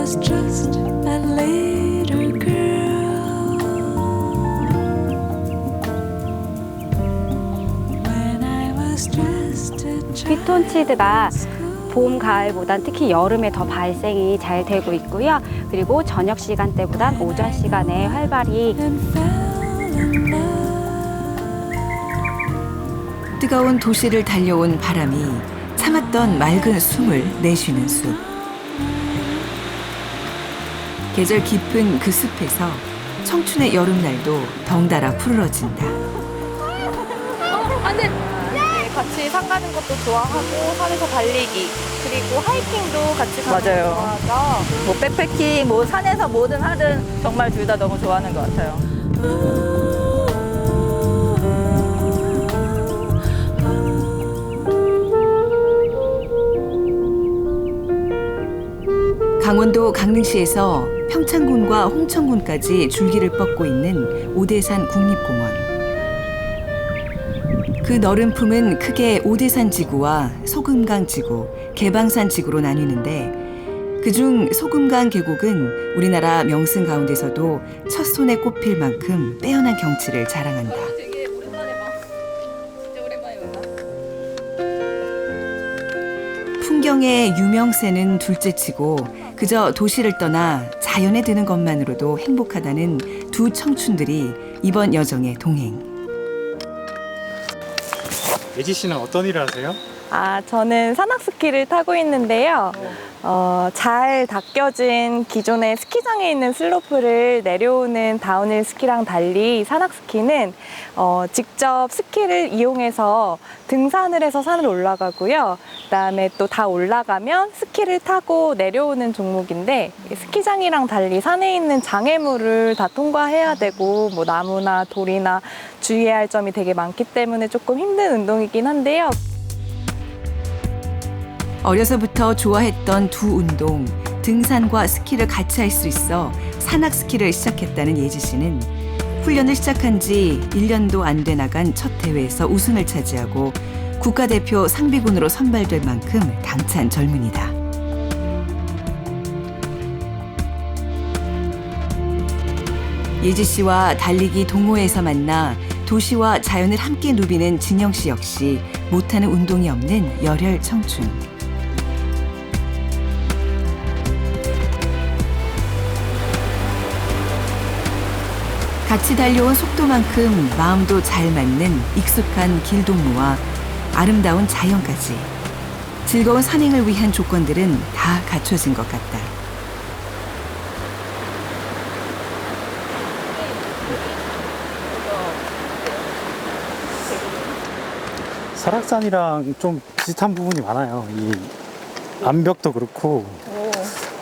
was just a little girl. When I was just a child. 피톤치드가 봄, 가을보단 특히 여름에 더 발생이 잘 되고 있고요. 그리고 저녁 시간대보단 오전 시간에 활발히 And fell in love. 뜨거운 도시를 달려온 바람이 참았던 맑은 숨을 내쉬는 숲. 계절 깊은 그 숲에서 청춘의 여름날도 덩달아 푸르러진다. 같이 산 가는 것도 좋아하고 산에서 달리기 그리고 하이킹도 같이 가는 거 맞아요. 좋아하죠. 뭐 백패킹, 뭐 산에서 뭐든 하든 정말 둘 다 너무 좋아하는 것 같아요. 강원도 강릉시에서 평창군과 홍천군까지 줄기를 뻗고 있는 오대산 국립공원. 그 넓은 품은 크게 오대산 지구와 소금강 지구, 개방산 지구로 나뉘는데 그중 소금강 계곡은 우리나라 명승 가운데서도 첫 손에 꼽힐 만큼 빼어난 경치를 자랑한다. 되게 오랜만에 봐. 진짜 오랜만에 본다. 풍경의 유명세는 둘째치고 그저 도시를 떠나 자연에 드는 것만으로도 행복하다는 두 청춘들이 이번 여정의 동행. 예지 씨는 어떤 일을 하세요? 저는 산악 스키를 타고 있는데요. 잘 닦여진 기존의 스키장에 있는 슬로프를 내려오는 다운힐 스키랑 달리 산악 스키는 직접 스키를 이용해서 등산을 해서 산을 올라가고요. 그다음에 또 다 올라가면 스키를 타고 내려오는 종목인데 스키장이랑 달리 산에 있는 장애물을 다 통과해야 되고 뭐 나무나 돌이나 주의해야 할 점이 되게 많기 때문에 조금 힘든 운동이긴 한데요. 어려서부터 좋아했던 두 운동, 등산과 스키를 같이 할 수 있어 산악 스키를 시작했다는 예지 씨는 훈련을 시작한 지 1년도 안 돼 나간 첫 대회에서 우승을 차지하고 국가대표 상비군으로 선발될 만큼 당찬 젊은이다. 예지 씨와 달리기 동호회에서 만나 도시와 자연을 함께 누비는 진영 씨 역시 못하는 운동이 없는 열혈 청춘. 같이 달려온 속도만큼 마음도 잘 맞는 익숙한 길동무와 아름다운 자연까지 즐거운 산행을 위한 조건들은 다 갖춰진 것 같다. 설악산이랑 좀 비슷한 부분이 많아요. 이 암벽도 그렇고,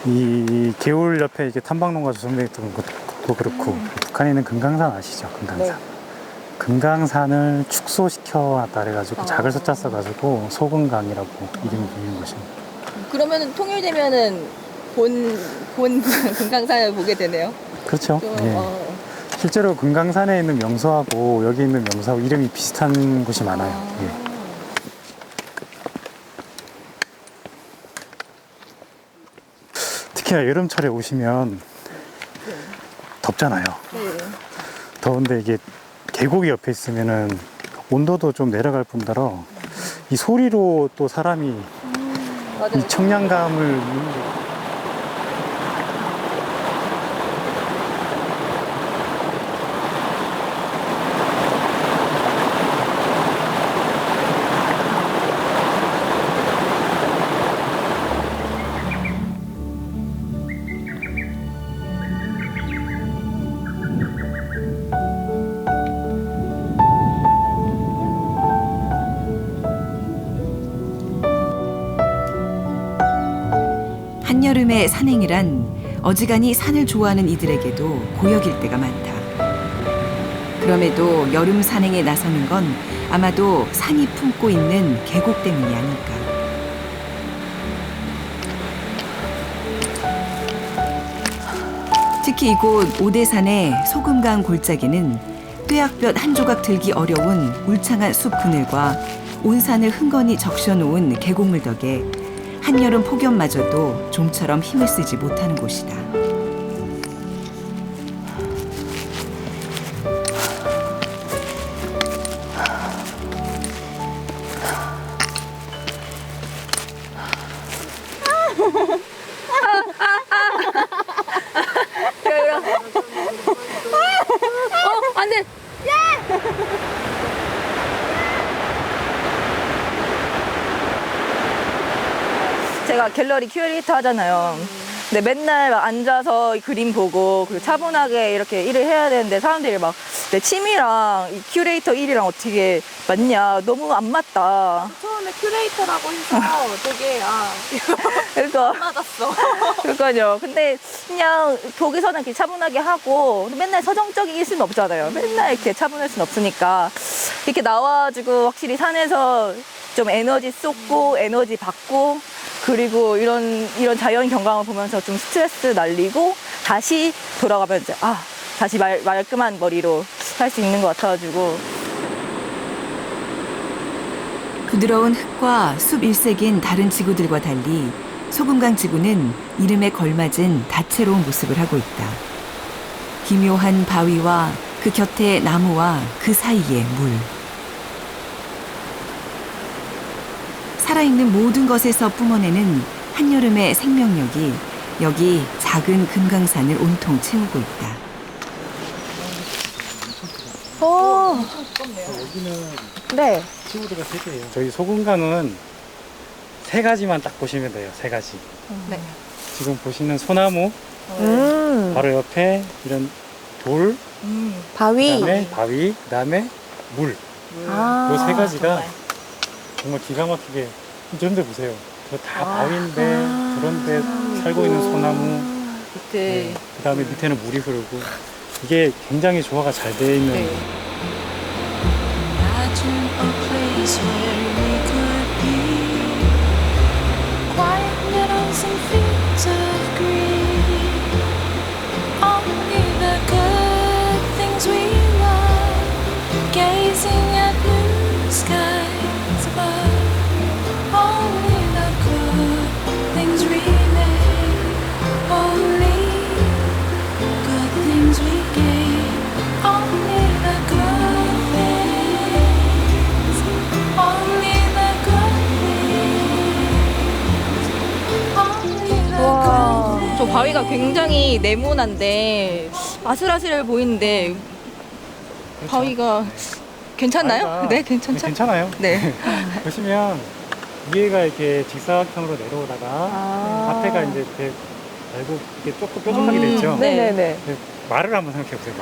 이 개울 옆에 이렇게 탐방로가 조성되어 있던 것도 그렇고, 북한에 있는 금강산 아시죠? 금강산. 네. 금강산을 축소시켜놨다 그래가지고 작을 숫자 써가지고 소금강이라고 이름이 붙는 것입니다. 그러면 통일되면은 본 금강산을 보게 되네요. 그렇죠. 좀, 예. 실제로 금강산에 있는 명소하고 여기 있는 명소하고 이름이 비슷한 곳이 많아요. 예. 특히나 여름철에 오시면 덥잖아요. 더운데 이게 계곡이 옆에 있으면은 온도도 좀 내려갈 뿐더러 이 소리로 또 사람이 이 청량감을 한여름의 산행이란 어지간히 산을 좋아하는 이들에게도 고역일 때가 많다. 그럼에도 여름 산행에 나서는 건 아마도 산이 품고 있는 계곡 때문이 아닐까. 특히 이곳 오대산의 소금강 골짜기는 뙤약볕 한 조각 들기 어려운 울창한 숲 그늘과 온 산을 흥건히 적셔놓은 계곡물 덕에 한여름 폭염마저도 좀처럼 힘을 쓰지 못하는 곳이다. 안 돼! 제가 갤러리 큐레이터 하잖아요. 근데 맨날 막 앉아서 그림 보고 그리고 차분하게 이렇게 일을 해야 되는데 사람들이 막 내 취미랑 이 큐레이터 일이랑 어떻게 맞냐. 너무 안 맞다. 처음에 큐레이터라고 해서 되게 그러니까 맞았어. 그러니까요. 근데 그냥 보기서는 이렇게 차분하게 하고 맨날 서정적일 수는 없잖아요. 맨날 이렇게 차분할 수는 없으니까 이렇게 나와가지고 확실히 산에서 좀 에너지 쏟고 에너지 받고 그리고 이런 자연 경관을 보면서 좀 스트레스 날리고 다시 돌아가면 이제 다시 말끔한 머리로 할 수 있는 것 같아가지고. 부드러운 흙과 숲 일색인 다른 지구들과 달리 소금강 지구는 이름에 걸맞은 다채로운 모습을 하고 있다. 기묘한 바위와 그 곁에 나무와 그 사이에 물. 살아있는 모든 것에서 뿜어내는 한여름의 생명력이 여기 작은 금강산을 온통 채우고 있다. 여기는 네. 키보드가 3개예요. 저희 소금강은 3가지만 딱 보시면 돼요. 3가지. 네. 지금 보시는 소나무, 바로 옆에 이런 돌, 바위. 그다음에 바위, 그다음에 물. 이 3가지가 정말 기가 막히게 좀 더 보세요. 저 다 바위인데 그런데 살고 있는 소나무, 네. 그다음에 밑에는 물이 흐르고 이게 굉장히 조화가 잘 되어 있는. 네. Imagine a place where we could be. Quiet meadows and fields of green. Only the good things we love. Gazing at blue skies above. Only the good things remain. Only good things we gain. Only the good things. Only the good things. Only the good things. 저 바위가 굉장히 네모난데 아슬아슬해 보이는데 그렇죠. 바위가 괜찮나요? 바위가- 네, 괜찮죠? 괜찮아요. 네. 보시면 위에가 이렇게 직사각형으로 내려오다가 앞에가 이제 이렇게 결국 이렇게 조금 뾰족하게 돼 있죠. 네. 네네네. 근데 말을 한번 생각해 보세요.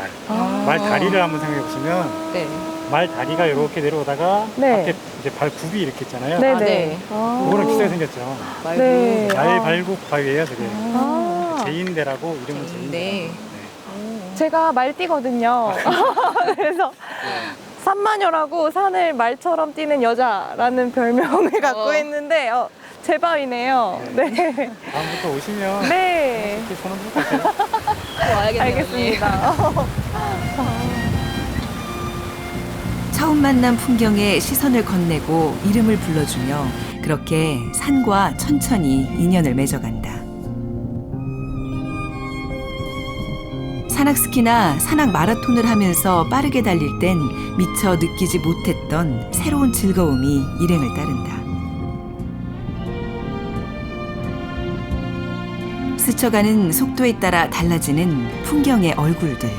말 다리를 한번 생각해 보시면 네. 말 다리가 이렇게 내려오다가 네. 앞에 이제 발 굽이 이렇게 있잖아요. 네네. 네. 그거는 비슷하게 생겼죠. 네. 말 발굽 바위예요, 저게. 아, 제인대라고 이름은 제인대. 네. 제가 말띠거든요. 그래서 산마녀라고 산을 말처럼 뛰는 여자라는 별명을 갖고 있는데 제 바위네요. 네. 다음부터 오시면 네. 이렇게 손을 들고 가세요. 와야겠네요. 알겠습니다. 처음 만난 풍경에 시선을 건네고 이름을 불러주며 그렇게 산과 천천히 인연을 맺어간다. 산악스키나 산악 마라톤을 하면서 빠르게 달릴 땐 미처 느끼지 못했던 새로운 즐거움이 일행을 따른다. 스쳐가는 속도에 따라 달라지는 풍경의 얼굴들.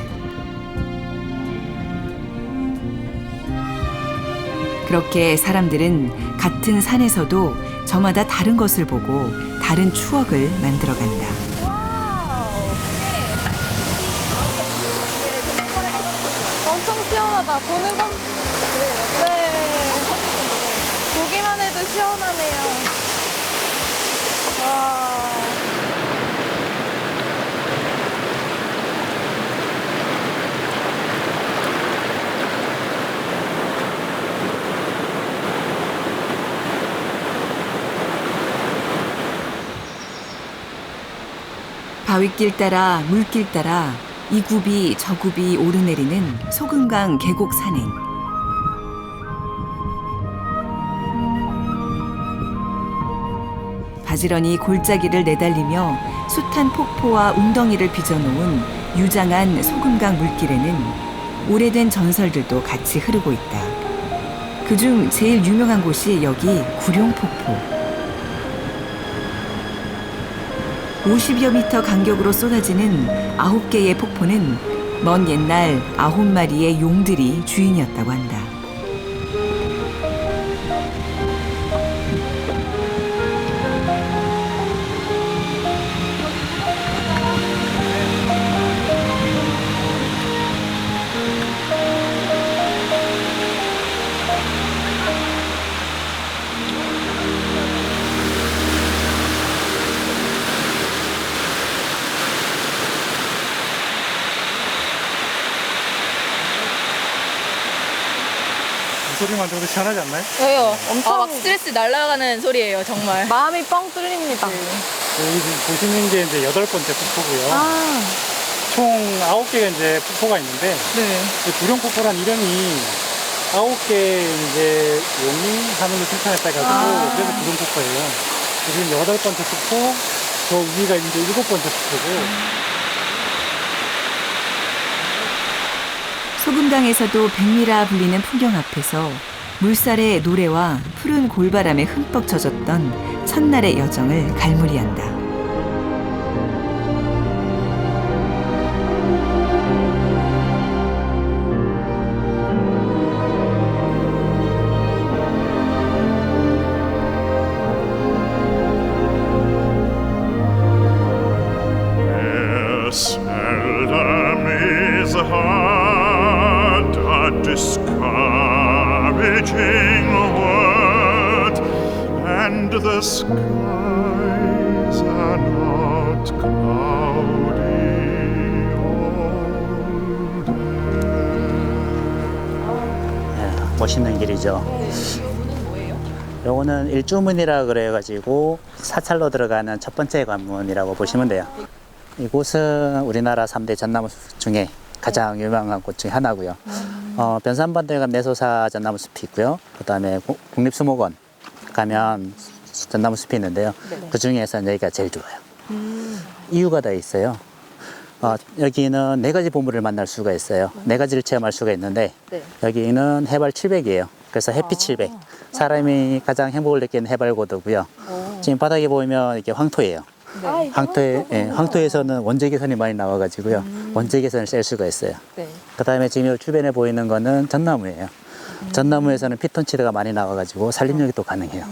그렇게 사람들은 같은 산에서도 저마다 다른 것을 보고 다른 추억을 만들어간다. 엄청 시원하다. 보는 건 네. 보기만 해도 시원하네요. 와. 바위길 따라 물길 따라 이 굽이 저 굽이 오르내리는 소금강 계곡 산행. 가지런히 골짜기를 내달리며 숱한 폭포와 웅덩이를 빚어놓은 유장한 소금강 물길에는 오래된 전설들도 같이 흐르고 있다. 그중 제일 유명한 곳이 여기 구룡폭포. 50여 미터 간격으로 쏟아지는 9개의 폭포는 먼 옛날 9마리의 용들이 주인이었다고 한다. 소리만 들어도 시원하지 않나요? 왜요? 엄청- 막 스트레스 날아가는 소리예요, 정말. 마음이 뻥 뚫립니다. 여기 지금 보시는 게 이제 8번째 폭포고요. 아, 총 9개가 이제 폭포가 있는데 네. 이 구룡폭포란 이름이 9개 이제 용이 하늘로 칭찬했다 해가지고 그래서 구룡폭포예요. 지금 8번째 폭포, 저 위가 이제 7번째 폭포고. 소금강에서도 백미라 불리는 풍경 앞에서 물살의 노래와 푸른 골바람에 흠뻑 젖었던 첫날의 여정을 갈무리한다. There seldom is heard a discouraging word, and the skies are not cloudy all day. 멋있는 길이죠. 요거는 일주문이라 그래가지고 사찰로 들어가는 첫 번째 관문이라고 보시면 돼요. 이곳은 우리나라 3대 전나무 숲 중에 가장 유명한 곳 중에 하나고요. 변산반도에 가면 내소사 전나무 숲이 있고요. 그 다음에 국립수목원 가면 전나무 숲이 있는데요. 그 중에서 여기가 제일 좋아요. 이유가 다 있어요. 여기는 4가지 보물을 만날 수가 있어요. 4가지를 체험할 수가 있는데 여기는 해발 700이에요. 그래서 햇빛 700. 사람이 가장 행복을 느끼는 해발 고도고요. 지금 바닥에 보이면 이게 황토예요. 황토에서는 원적외선이 많이 나와가지고요. 원적외선을 쐴 수가 있어요. 그 다음에 지금 여기 주변에 보이는 거는 전나무예요. 전나무에서는 피톤치드가 많이 나와가지고 산림욕이 또 가능해요.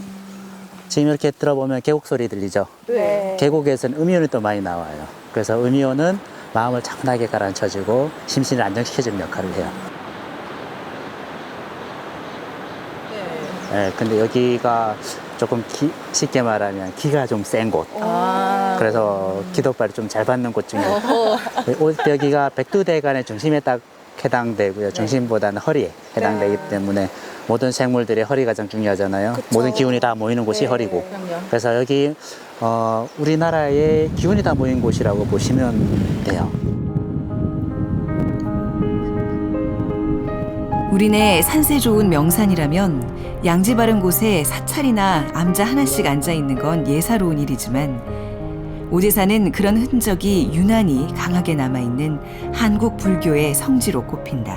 지금 이렇게 들어보면 계곡 소리 들리죠? 네. 계곡에서는 음이온이 또 많이 나와요. 그래서 음이온은 마음을 차분하게 가라앉혀주고 심신을 안정시켜주는 역할을 해요. 네, 근데 여기가 조금 쉽게 말하면 기가 좀 센 곳. 그래서 기도발이 좀 잘 받는 곳 중에 여기가 백두대간의 중심에 딱 해당되고요. 중심보다는 허리에 해당되기 때문에 모든 생물들의 허리가 가장 중요하잖아요. 모든 기운이 다 모이는 곳이 허리고. 그래서 여기 우리나라의 기운이 다 모인 곳이라고 보시면 돼요. 우리네 산세 좋은 명산이라면 양지 바른 곳에 사찰이나 암자 하나씩 앉아 있는 건 예사로운 일이지만 오대산은 그런 흔적이 유난히 강하게 남아있는 한국 불교의 성지로 꼽힌다.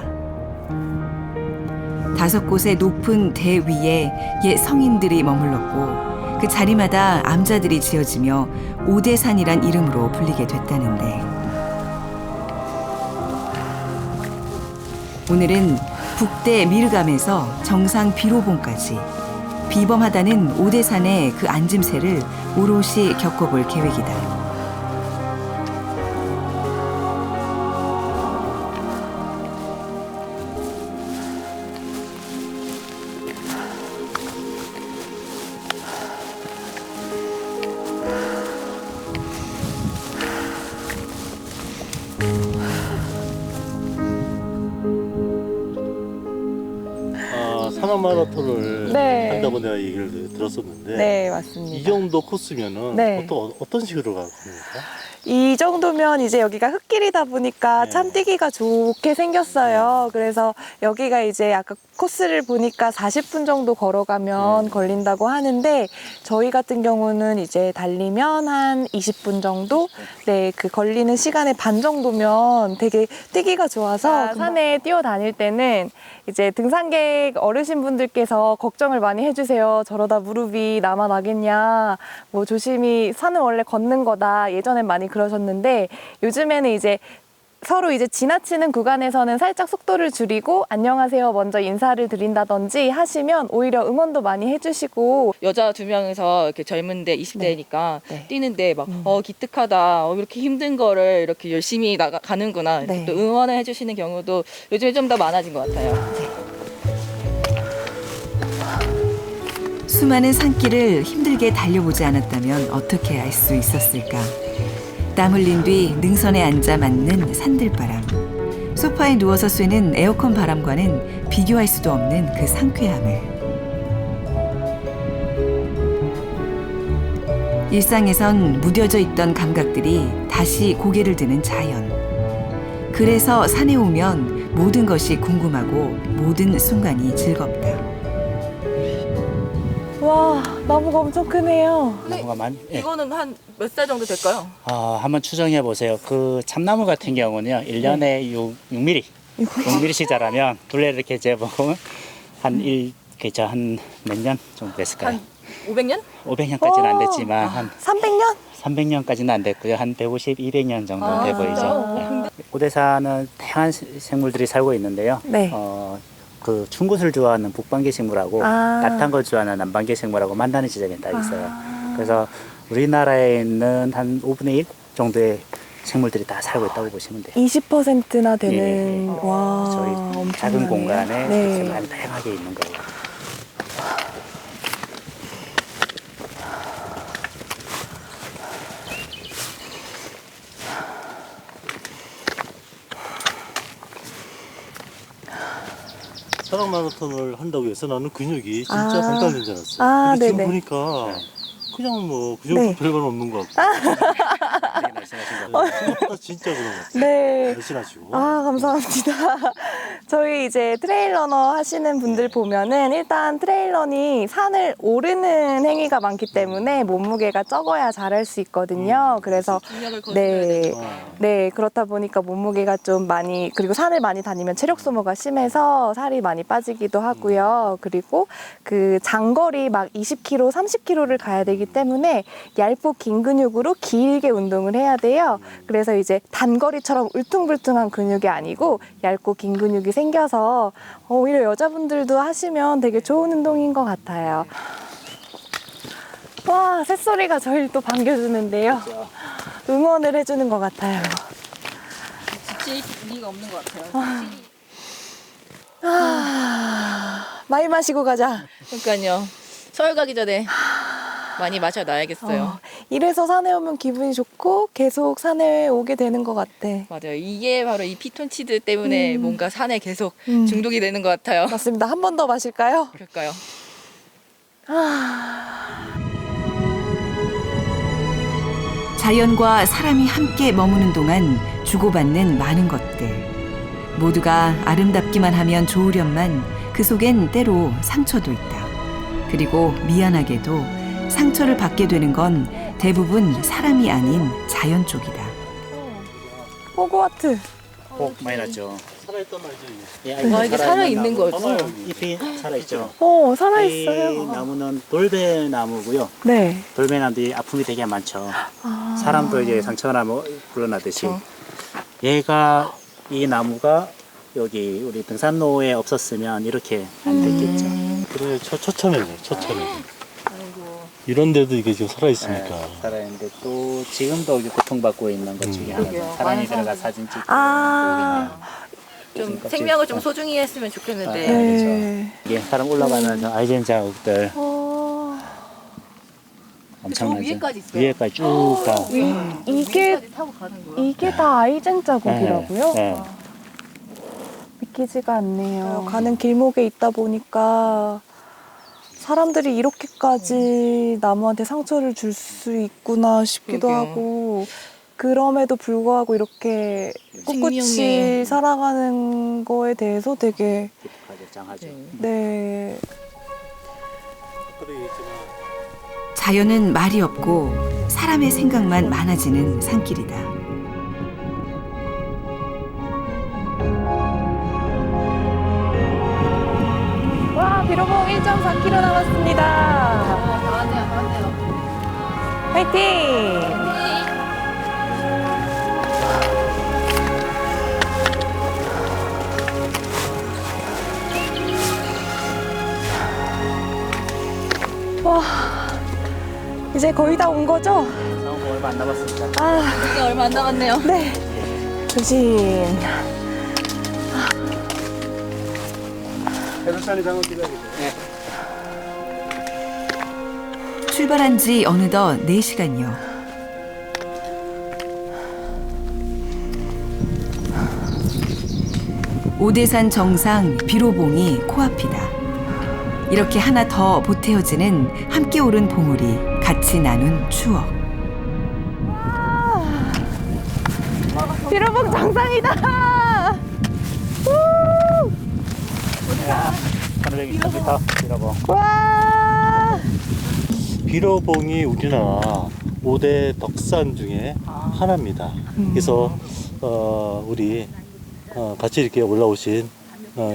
5곳의 높은 대 위에 옛 성인들이 머물렀고 그 자리마다 암자들이 지어지며 오대산이란 이름으로 불리게 됐다는데 오늘은 북대 미르감에서 정상 비로봉까지 비범하다는 오대산의 그 앉음새를 오롯이 겪어볼 계획이다. 천안 마라톤을 네. 한다고 내가 얘기를 들었었는데 네, 맞습니다. 이 정도 코스면은 네. 어떤 식으로 가는 겁니까? 이 정도면 이제 여기가 흙길이다 보니까 네. 참 뛰기가 좋게 생겼어요. 그래서 여기가 이제 아까 코스를 보니까 40분 정도 걸어가면 걸린다고 하는데 저희 같은 경우는 이제 달리면 한 20분 정도? 네, 그 걸리는 시간의 반 정도면 되게 뛰기가 좋아서 산에 뛰어다닐 때는 이제 등산객 어르신분들께서 걱정을 많이 해주세요. 저러다 무릎이 남아나겠냐. 뭐 조심히 산은 원래 걷는 거다. 예전엔 많이 그러셨는데 요즘에는 이제 서로 이제 지나치는 구간에서는 살짝 속도를 줄이고 안녕하세요 먼저 인사를 드린다든지 하시면 오히려 응원도 많이 해주시고 여자 2명이서 이렇게 젊은데 20대니까 네. 뛰는데 막 기특하다. 이렇게 힘든 거를 이렇게 열심히 가는구나. 이렇게 네. 또 응원을 해주시는 경우도 요즘에 좀 더 많아진 것 같아요. 수많은 산길을 힘들게 달려보지 않았다면 어떻게 알 수 있었을까? 땀 흘린 뒤 능선에 앉아 맞는 산들바람. 소파에 누워서 쐬는 에어컨 바람과는 비교할 수도 없는 그 상쾌함을. 일상에선 무뎌져 있던 감각들이 다시 고개를 드는 자연. 그래서 산에 오면 모든 것이 궁금하고 모든 순간이 즐겁다. 와 나무가 엄청 크네요. 나무가 많이. 예. 이거는 한 몇 살 정도 될까요? 한번 추정해 보세요. 그 참나무 같은 경우는요, 1년에 6mm, 6mm씩 자라면 둘레 이렇게 재보면 한 몇 년 정도 됐을까요? 한 500년? 500년까지는 안 됐지만 한 300년? 300년까지는 안 됐고요. 한 150, 200년 정도 돼 보이죠. 네. 고대산은 다양한 생물들이 살고 있는데요. 네. 그 추운 곳을 좋아하는 북방계 생물하고 따뜻한 걸 좋아하는 남방계 생물하고 만나는 지점이 딱 있어요. 그래서 우리나라에 있는 한 5분의 1 정도의 생물들이 다 살고 있다고 보시면 돼요. 20%나 되는 예. 와 저희 엄청나네요. 작은 공간에 네. 생물이 다양하게 있는 거예요. 천안 마라톤을 한다고 해서 나는 근육이 진짜 발달된 줄 알았어. 아, 근데 지금 네네. 보니까 그냥 뭐 그 정도 네. 별건 없는 것 같고. 되게 날씬하신 거. 생각보다 진짜 그런 것 같아요. 네. 날씬하시고. 아, 감사합니다. 저희 이제 트레일러너 하시는 분들 보면은 일단 트레일러니 산을 오르는 행위가 많기 때문에 몸무게가 적어야 잘할 수 있거든요. 그래서 중력을 거둬야 네. 되죠. 네, 그렇다 보니까 몸무게가 좀 많이, 그리고 산을 많이 다니면 체력 소모가 심해서 살이 많이 빠지기도 하고요. 그리고 그 장거리 막 20km, 30km를 가야 되기 때문에 얇고 긴 근육으로 길게 운동을 해야 돼요. 그래서 이제 단거리처럼 울퉁불퉁한 근육이 아니고 얇고 긴 근육이 생겨서 오히려 여자분들도 하시면 되게 좋은 운동인 것 같아요. 와, 새소리가 저희를 또 반겨주는데요. 응원을 해주는 것 같아요. 지칠 리가 없는 것 같아요. 많이 마시고 가자. 그러니까요. 서울 가기 전에 많이 마셔놔야겠어요. 이래서 산에 오면 기분이 좋고 계속 산에 오게 되는 것 같아. 맞아요. 이게 바로 이 피톤치드 때문에 뭔가 산에 계속 음. 중독이 되는 것 같아요. 맞습니다. 한 번 더 마실까요? 그럴까요? 자연과 사람이 함께 머무는 동안 주고받는 많은 것들. 모두가 아름답기만 하면 좋으련만 그 속엔 때로 상처도 있다. 그리고 미안하게도 상처를 받게 되는 건 대부분 사람이 아닌 자연 쪽이다. 호그와트. 많이 났죠. 살아있단 말이죠. 이게. 예, 이게 살아있는 거죠? 봐봐요. 잎이 살아있죠. 오, 이 살아있어요. 나무는 돌배나무고요. 네. 돌배나무들이 아픔이 되게 많죠. 사람도 이제 상처가 나면 불어나듯이 얘가 이 나무가 여기 우리 등산로에 없었으면 이렇게 안 됐겠죠. 그래, 처참해요. 처참해. 이런 데도 이게 지금 살아있으니까. 네, 살아있는데 또 지금도 이제 고통받고 있는 것 중에 하나가 사람이 들어가 사진 찍고 좀 생명을 좀 소중히 했으면 좋겠는데. 네. 이게 사람 올라가면서 아이젠 자국들 엄청나죠. 위에까지 있어요. 위에까지 쭉 가. 이게 타고 가는 거예요? 이게 다 아이젠 자국이라고요? 네. 믿기지가 않네요. 가는 길목에 있다 보니까 사람들이 이렇게까지 나무한테 상처를 줄 수 있구나 싶기도 하고, 그럼에도 불구하고 이렇게 꿋꿋이 살아가는 거에 대해서 되게 네. 자연은 말이 없고 사람의 생각만 많아지는 산길이다. 와, 비로봉 1.4km 남았습니다. 화이팅! 와, 이제 거의 다 온 거죠? 얼마 안 남았습니다. 아, 이제 얼마 안 남았네요. 네. 조심. 해설산이 장어 기다리죠. 출발한 지 어느덧 4시간여. 오대산 정상 비로봉이 코앞이다. 이렇게 하나 더 보태어지는 함께 오른 보물이 같이 나눈 추억. 비로봉 정상이다. 320m 비로봉. 와. 비로봉이 우리나라 5대 덕산 중에 하나입니다. 그래서 우리 같이 이렇게 올라오신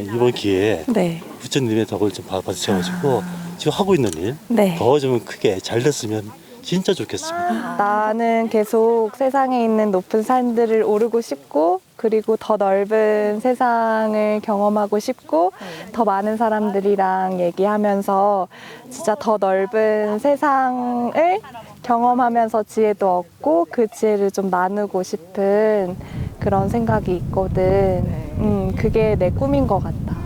이번 기회에 네. 부처님의 덕을 좀 받으셔가지고 지금 하고 있는 일 네. 더 좀 크게 잘 됐으면 진짜 좋겠습니다. 나는 계속 세상에 있는 높은 산들을 오르고 싶고, 그리고 더 넓은 세상을 경험하고 싶고, 더 많은 사람들이랑 얘기하면서 진짜 더 넓은 세상을 경험하면서 지혜도 얻고 그 지혜를 좀 나누고 싶은 그런 생각이 있거든. 그게 내 꿈인 것 같다.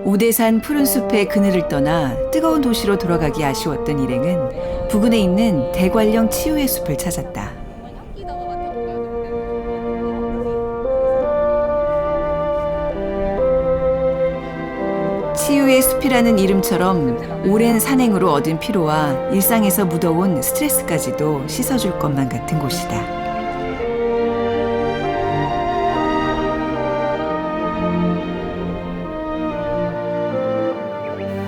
오대산 푸른 숲의 그늘을 떠나 뜨거운 도시로 돌아가기 아쉬웠던 일행은 부근에 있는 대관령 치유의 숲을 찾았다. 치유의 숲이라는 이름처럼 오랜 산행으로 얻은 피로와 일상에서 묻어온 스트레스까지도 씻어줄 것만 같은 곳이다.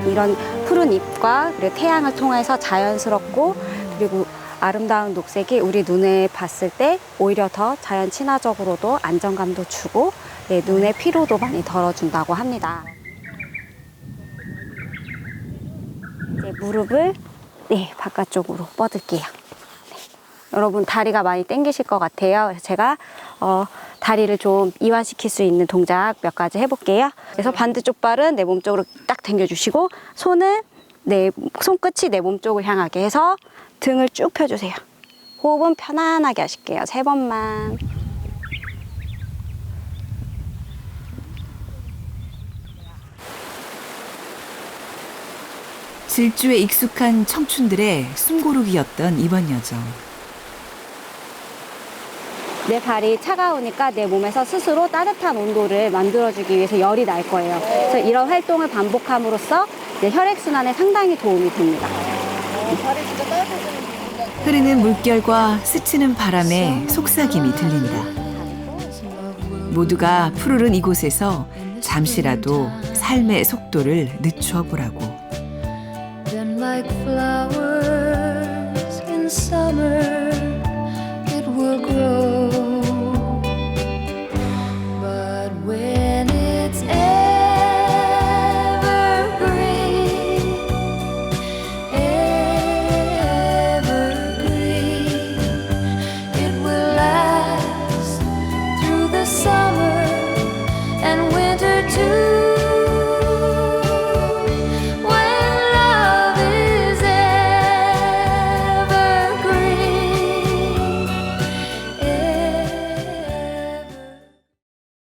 이런 푸른 잎과 그리고 태양을 통해서 자연스럽고 그리고 아름다운 녹색이 우리 눈에 봤을 때 오히려 더 자연 친화적으로도 안정감도 주고 눈의 피로도 많이 덜어준다고 합니다. 이제 무릎을 바깥쪽으로 뻗을게요. 여러분 다리가 많이 당기실 것 같아요. 그래서 제가 다리를 좀 이완시킬 수 있는 동작 몇 가지 해볼게요. 그래서 반대쪽 발은 내 몸 쪽으로 딱 당겨주시고 손은 손끝이 내 몸 쪽을 향하게 해서 등을 쭉 펴주세요. 호흡은 편안하게 하실게요. 3번만. 질주에 익숙한 청춘들의 숨고르기였던 이번 여정. 내 발이 차가우니까 내 몸에서 스스로 따뜻한 온도를 만들어주기 위해서 열이 날 거예요. 그래서 이런 활동을 반복함으로써 이제 혈액순환에 상당히 도움이 됩니다. 흐르는 물결과 스치는 바람에 속삭임이 들린다. 모두가 푸르른 이곳에서 잠시라도 삶의 속도를 늦춰 보라고. Then like flowers